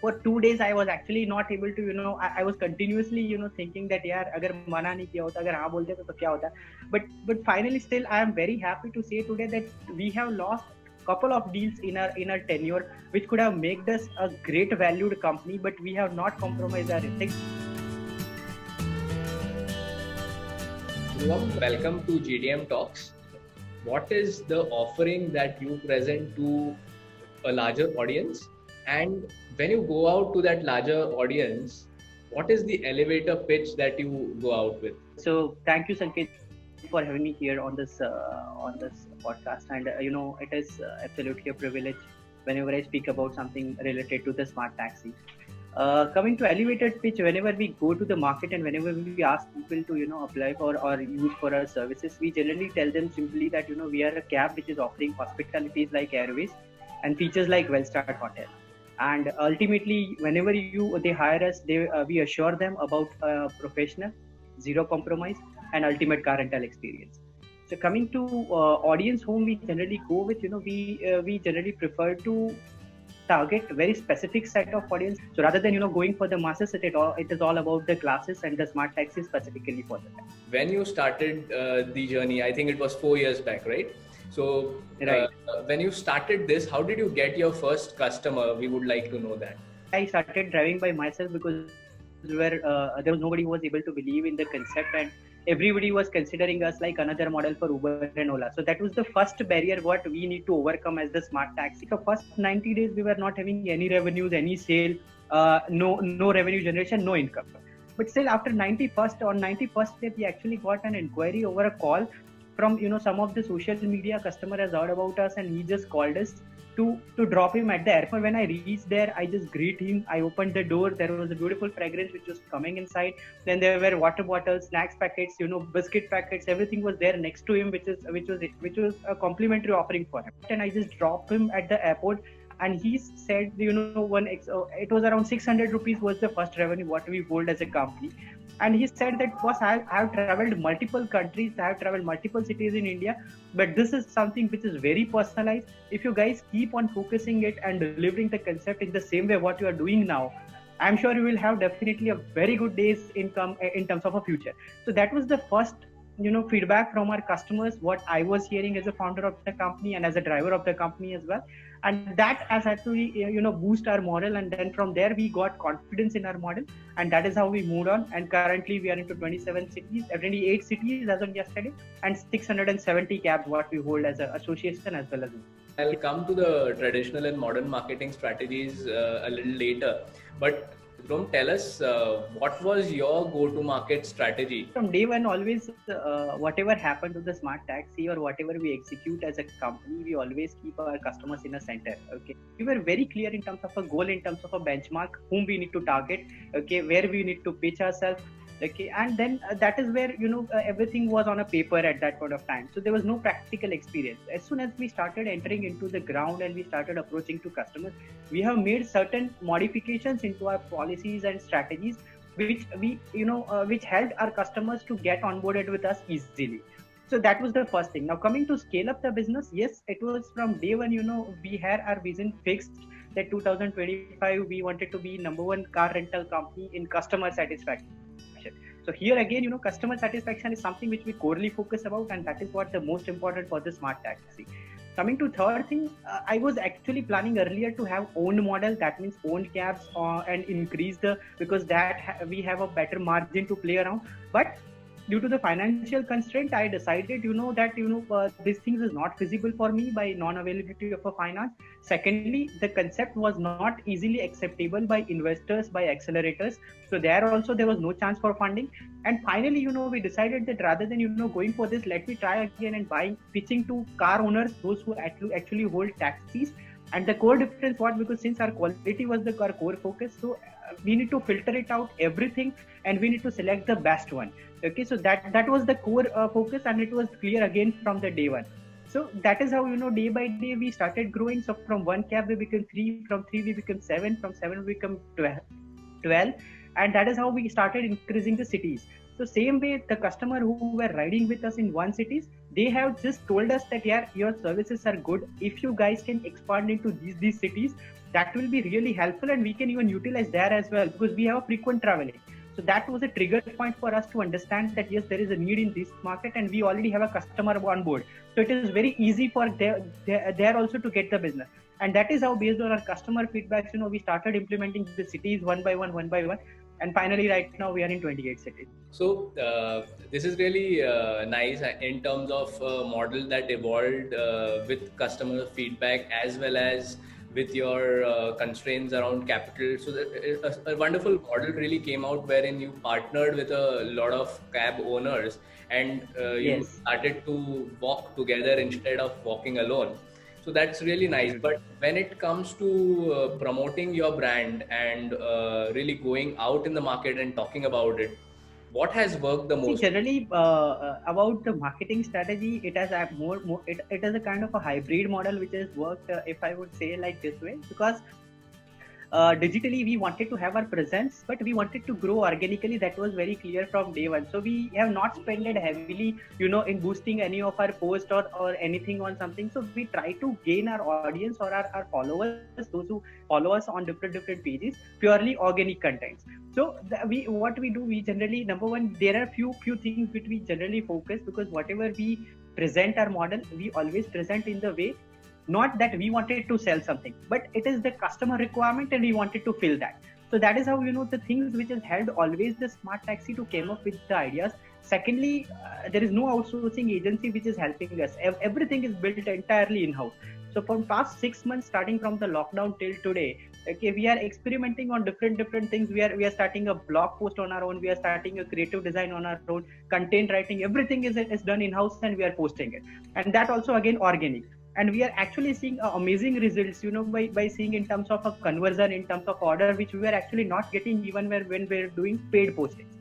for 2 days I was actually not able to, I was continuously, thinking that यार अगर मना नहीं किया होता, अगर हाँ बोलते तो क्या होता. But finally still I am very happy to say today that we have lost couple of deals in our tenure which could have made us a great valued company, but we have not compromised our ethics. Welcome to GTM Talks. What is the offering that you present to a larger audience? And when you go out to that larger audience, what is the elevator pitch that you go out with? So thank you, Sanket, for having me here on this podcast. And it is absolutely a privilege whenever I speak about something related to the smart taxi. Coming to elevated pitch, whenever we go to the market and whenever we ask people to apply for or use for our services, we generally tell them simply that we are a cab which is offering hospitalities like Airways and features like Wellstar Hotel. And ultimately, whenever they hire us, we assure them about professional, zero compromise, and ultimate car rental experience. So coming to audience whom we generally go with, we generally prefer to target very specific set of audience. So rather than going for the masses, it is all about the classes and the smart taxi specifically for them. When you started the journey, I think it was 4 years back, right? So right. When you started this, how did you get your first customer? We would like to know that. I started driving by myself because there was nobody who was able to believe in the concept, and everybody was considering us like another model for Uber and Ola. So that was the first barrier what we need to overcome as the smart taxi. The first 90 days we were not having any revenues, any sale, no revenue generation, no income. But still after 91st day we actually got an inquiry over a call from some of the social media customer has heard about us, and he just called us to drop him at the airport. When I reached there, I just greet him. I opened the door. There was a beautiful fragrance which was coming inside. Then there were water bottles, snacks packets, biscuit packets. Everything was there next to him, which was a complimentary offering for him. And I just dropped him at the airport. And he said, it was around 600 rupees was the first revenue what we hold as a company. And he said that, boss, I have traveled multiple countries, I have traveled multiple cities in India, but this is something which is very personalized. If you guys keep on focusing it and delivering the concept in the same way what you are doing now, I'm sure you will have definitely a very good day's income in terms of a future. So that was the first feedback from our customers, what I was hearing as a founder of the company and as a driver of the company as well. And that has actually boost our model, and then from there we got confidence in our model, and that is how we moved on. And currently we are into 28 cities as of yesterday, and 670 cabs what we hold as an association as well as. I'll come to the traditional and modern marketing strategies a little later, but tell us what was your go-to-market strategy? From day one, always whatever happened to the smart taxi or whatever we execute as a company, we always keep our customers in a center. Okay, we were very clear in terms of a goal, in terms of a benchmark, whom we need to target. Okay, where we need to pitch ourselves. Okay, and then that is where everything was on a paper at that point of time. So there was no practical experience. As soon as we started entering into the ground and we started approaching to customers, we have made certain modifications into our policies and strategies, which which helped our customers to get onboarded with us easily. So that was the first thing. Now coming to scale up the business, yes, it was from day one. We had our vision fixed that 2025 we wanted to be number one car rental company in customer satisfaction. So here again, customer satisfaction is something which we corely focus about, and that is what the most important for the smart taxi. Coming to third thing, I was actually planning earlier to have owned model, that means owned cabs and increase because that we have a better margin to play around. But due to the financial constraint, I decided, that these things is not feasible for me by non-availability of a finance. Secondly, the concept was not easily acceptable by investors, by accelerators. So there also there was no chance for funding. And finally, we decided that rather than going for this, let me try again and pitching to car owners, those who actually hold taxis. And the core difference because since our quality was our core focus, so we need to filter it out everything, and we need to select the best one. Okay, so that was the core focus, and it was clear again from the day one. So that is how day by day we started growing. So from one cab we became 3, from 3 we became 7, from 7 we become 12, and that is how we started increasing the cities. So same way, the customer who were riding with us in one cities, they have just told us that, yeah, your services are good. If you guys can expand into these cities, that will be really helpful, and we can even utilize there as well, because we have a frequent traveling. So that was a trigger point for us to understand that yes, there is a need in this market, and we already have a customer on board. So it is very easy for there also to get the business. And that is how, based on our customer feedbacks, we started implementing the cities one by one, and finally right now we are in 28 cities. So this is really nice in terms of model that evolved with customer feedback as well as with your constraints around capital. So that a wonderful model really came out wherein you partnered with a lot of cab owners, and you started to walk together instead of walking alone. So that's really nice. But when it comes to promoting your brand and really going out in the market and talking about it, what has worked the most? Generally, about the marketing strategy, it has a it is a kind of a hybrid model which has worked, if I would say like this way, because digitally we wanted to have our presence, but we wanted to grow organically. That was very clear from day one. So we have not spent it heavily, in boosting any of our posts or anything on something. So we try to gain our audience or our followers, those who follow us on different pages, purely organic contents. So what we do, we generally, number one, there are few things which we generally focus, because whatever we present our model, we always present in the way, not that we wanted to sell something, but it is the customer requirement and we wanted to fill that. So that is how, the things which has held always the Smart Taxi to came up with the ideas. Secondly, there is no outsourcing agency which is helping us. Everything is built entirely in-house. So for past 6 months, starting from the lockdown till today, okay, we are experimenting on different things. We are starting a blog post on our own. We are starting a creative design on our own. Content writing, everything is done in-house, and we are posting it. And that also again organic. And we are actually seeing amazing results, by seeing in terms of a conversion, in terms of order, which we were actually not getting even when we're doing paid postings.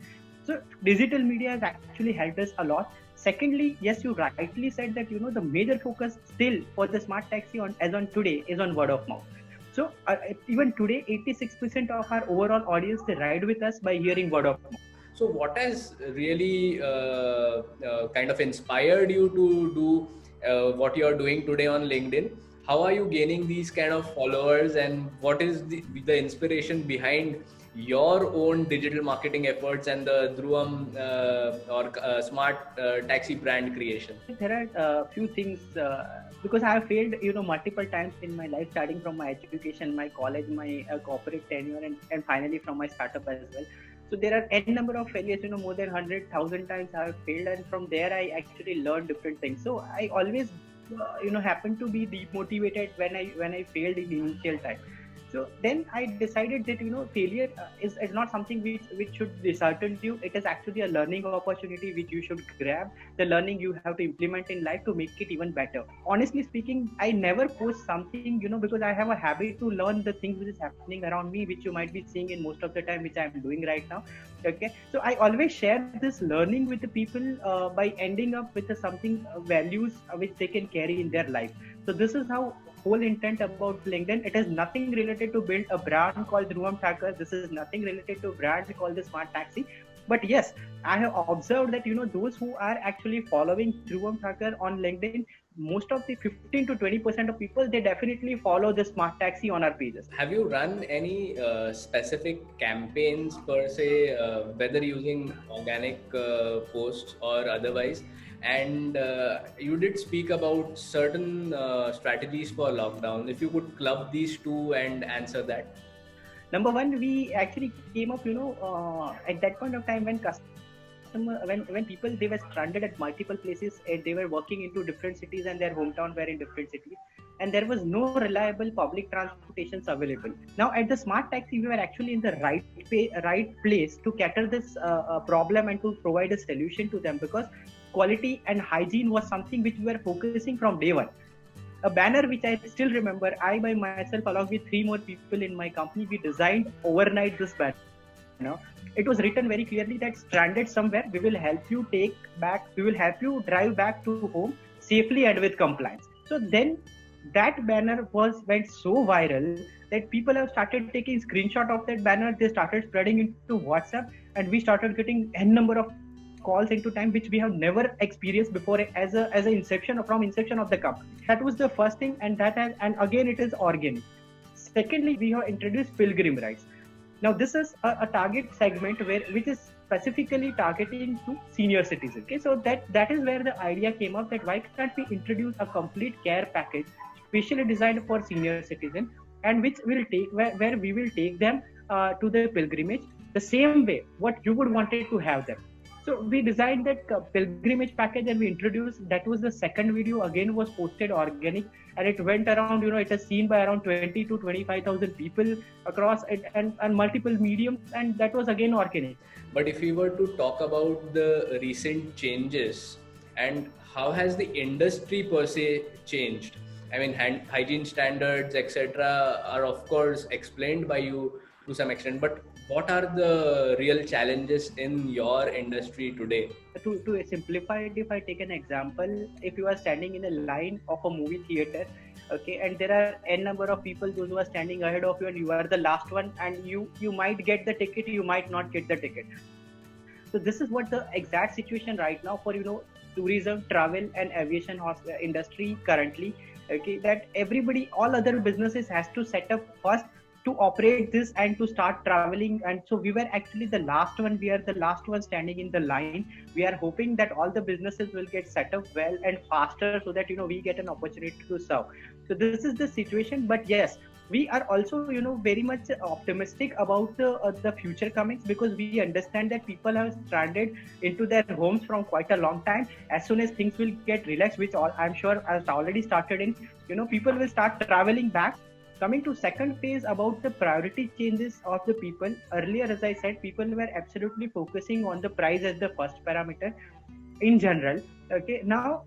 So digital media has actually helped us a lot. Secondly, yes, you rightly said that, the major focus still for the Smart Taxi as on today is on word of mouth. So even today, 86% of our overall audience, they ride with us by hearing word of mouth. So what has really kind of inspired you to do what you are doing today on LinkedIn? How are you gaining these kind of followers, and what is the inspiration behind your own digital marketing efforts and the Dhruvam or Smart Taxi brand creation? There are a few things, because I have failed, multiple times in my life, starting from my education, my college, my corporate tenure, and finally from my startup as well. So there are n number of failures, more than 100,000 times I have failed, and from there I actually learned different things. So I always, happen to be demotivated when I failed in the initial time. So then I decided that, failure is not something which should dishearten you. It is actually a learning opportunity which you should grab. The learning you have to implement in life to make it even better. Honestly speaking, I never post something, because I have a habit to learn the things which is happening around me, which you might be seeing in most of the time, which I am doing right now. Okay, so I always share this learning with the people by ending up with something values which they can carry in their life. So this is how whole intent about LinkedIn. It is nothing related to build a brand called Dhruvam Thakur. This is nothing related to a brand called the Smart Taxi. But yes, I have observed that, those who are actually following Dhruvam Thakur on LinkedIn, most of the 15 to 20% of people, they definitely follow the Smart Taxi on our pages. Have you run any specific campaigns per se, whether using organic posts or otherwise? And you did speak about certain strategies for lockdown. If you could club these two and answer that. Number one, we actually came up, at that point of time when when people, they were stranded at multiple places, and they were working into different cities, and their hometown were in different cities, and there was no reliable public transportations available. Now at the Smart Taxi, we were actually in the right place to cater this problem and to provide a solution to them, because quality and hygiene was something which we were focusing from day one. A banner which I still remember, I by myself along with 3 more people in my company, we designed overnight this banner. It was written very clearly that stranded somewhere, we will help you drive back to home safely and with compliance. So then that banner went so viral that people have started taking screenshot of that banner. They started spreading into WhatsApp, and we started getting n number of calls into time which we have never experienced before as a inception of the company. That was the first thing, and and again it is organic. Secondly, we have introduced pilgrim rides. Now this is a target segment which is specifically targeting to senior citizens. Okay, so that is where the idea came up, that why can't we introduce a complete care package specially designed for senior citizens, and which will take where we will take them to the pilgrimage the same way what you would wanted to have them. So we designed that pilgrimage package and we introduced. That was the second video. Again, was posted organic, and it went around. It is seen by around 20 to 25,000 people across and multiple mediums, and that was again organic. But if we were to talk about the recent changes and how has the industry per se changed? I mean, hygiene standards, etc., are of course explained by you to some extent, but what are the real challenges in your industry today? To simplify it, if I take an example, if you are standing in a line of a movie theater, okay, and there are n number of people, those who are standing ahead of you, and you are the last one, and you might get the ticket, you might not get the ticket. So this is what the exact situation right now for tourism, travel, and aviation industry currently. Okay, that everybody, all other businesses has to set up first to operate this and to start traveling. And so we were actually the last one. We are the last one standing in the line. We are hoping that all the businesses will get set up well and faster, so that we get an opportunity to serve. So this is the situation. But yes, we are also very much optimistic about the future comings, because we understand that people have stranded into their homes from quite a long time. As soon as things will get relaxed, which I'm sure has already started in, people will start traveling back. Coming to second phase about the priority changes of the people. Earlier, as I said, people were absolutely focusing on the price as the first parameter in general. Okay, now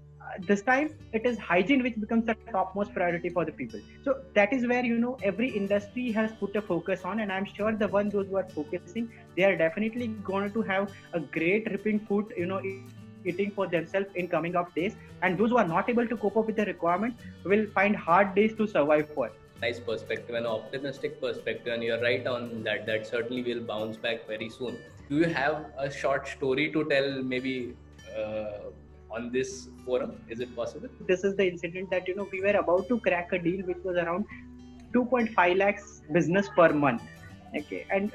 this time it is hygiene which becomes the topmost priority for the people. So that is where every industry has put a focus on, and I'm sure those who are focusing, they are definitely going to have a great ripping food eating for themselves in coming up days, and those who are not able to cope up with the requirement will find hard days to survive for. Nice perspective, an optimistic perspective, and you're right on that. That certainly will bounce back very soon. Do you have a short story to tell, maybe on this forum? Is it possible? This is the incident that we were about to crack a deal which was around 2.5 lakhs business per month. Okay, and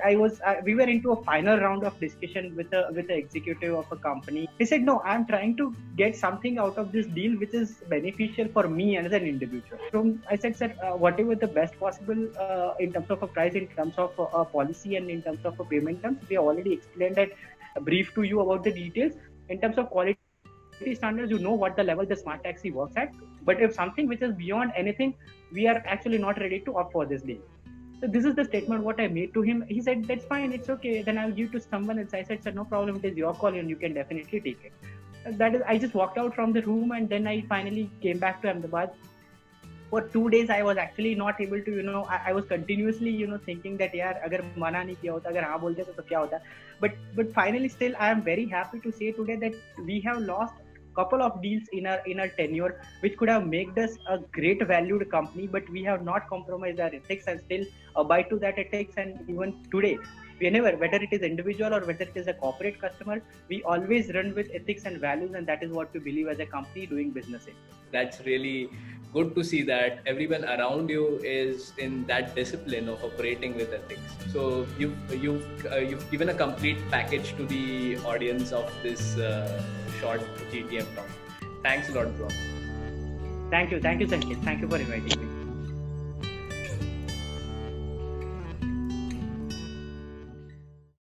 we were into a final round of discussion with the executive of a company. He said, no, I'm trying to get something out of this deal which is beneficial for me as an individual. So I said, sir, whatever the best possible in terms of a price, in terms of a policy, and in terms of a payment terms, we have already explained that brief to you about the details. In terms of quality standards, what the level the smart taxi works at. But if something which is beyond anything, we are actually not ready to opt for this deal. So this is the statement what I made to him. He said, that's fine, it's okay, then I'll give to someone else. I said, sir, no problem, it is your call and you can definitely take it. That is, I just walked out from the room, and then I finally came back to Ahmedabad. For 2 days I was actually not able to I was continuously thinking that yaar agar mana nahi kiya hota, agar haan bolte to kya hota. But finally still I am very happy to say today that we have lost couple of deals in our tenure which could have made us a great valued company, but we have not compromised our ethics and still abide to that ethics. And even today, whenever, whether it is individual or whether it is a corporate customer, we always run with ethics and values, and that is what we believe as a company doing business in. That's really good to see that everyone around you is in that discipline of operating with ethics. So you've given a complete package to the audience of this short GTM talk. Thanks a lot, bro. Thank you, Sanket. Thank you for inviting me.